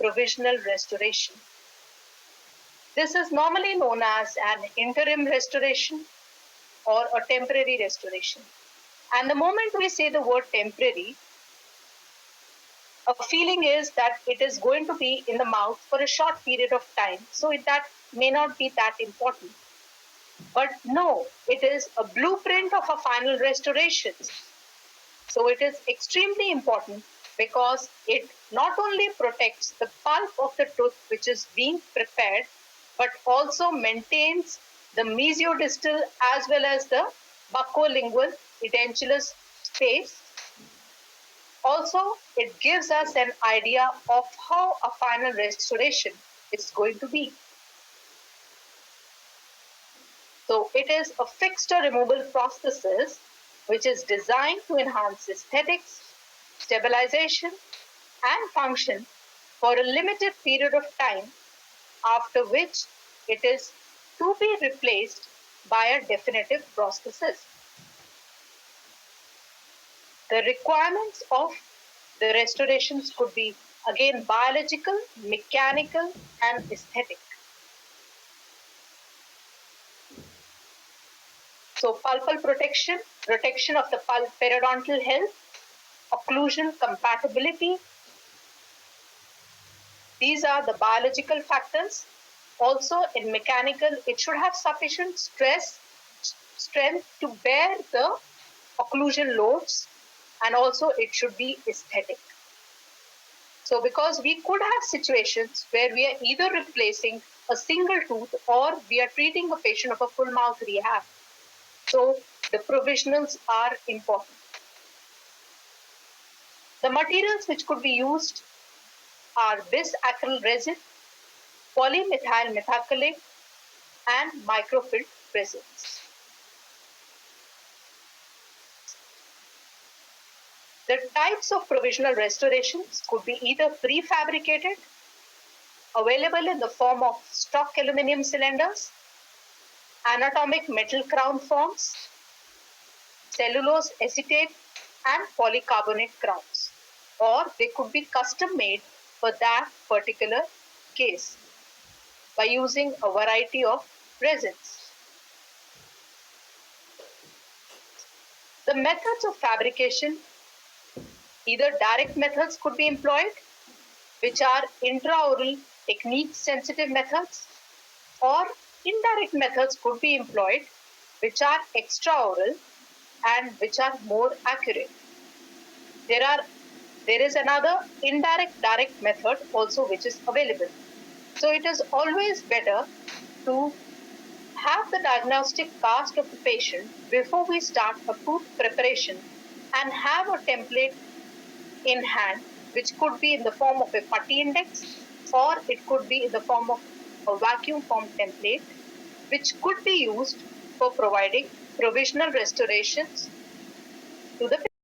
provisional restoration. This is normally known as an interim restoration or a temporary restoration. And the moment we say the word temporary, a feeling is that it is going to be in the mouth for a short period of time, so that may not be that important. But no, it is a blueprint of a final restoration. So it is extremely important because it not only protects the pulp of the tooth which is being prepared, but also maintains the mesiodistal as well as the buccolingual edentulous space. Also, it gives us an idea of how a final restoration is going to be. So it is a fixed or removable prosthesis which is designed to enhance aesthetics, stabilization, and function for a limited period of time, after which it is to be replaced by a definitive prosthesis. The requirements of the restorations could be again biological, mechanical, and aesthetic. So pulpal protection, protection of the pulp periodontal health, occlusion compatibility. These are the biological factors. Also in mechanical, it should have sufficient strength to bear the occlusion loads, and also it should be aesthetic. So because we could have situations where we are either replacing a single tooth or we are treating a patient of a full mouth rehab. So the provisionals are important. The materials which could be used are bis-acryl resin, polymethyl methacrylate, and microfilled resins. The types of provisional restorations could be either prefabricated, available in the form of stock aluminum cylinders, anatomic metal crown forms, cellulose acetate, and polycarbonate crowns, or they could be custom made for that particular case by using a variety of resins. The methods of fabrication, either direct methods could be employed, which are intraoral technique sensitive methods, or indirect methods could be employed, which are extraoral and which are more accurate. There is another indirect direct method also which is available. So it is always better to have the diagnostic cast of the patient before we start a tooth preparation and have a template in hand, which could be in the form of a putty index, or it could be in the form of a vacuum form template, which could be used for providing provisional restorations to the patient.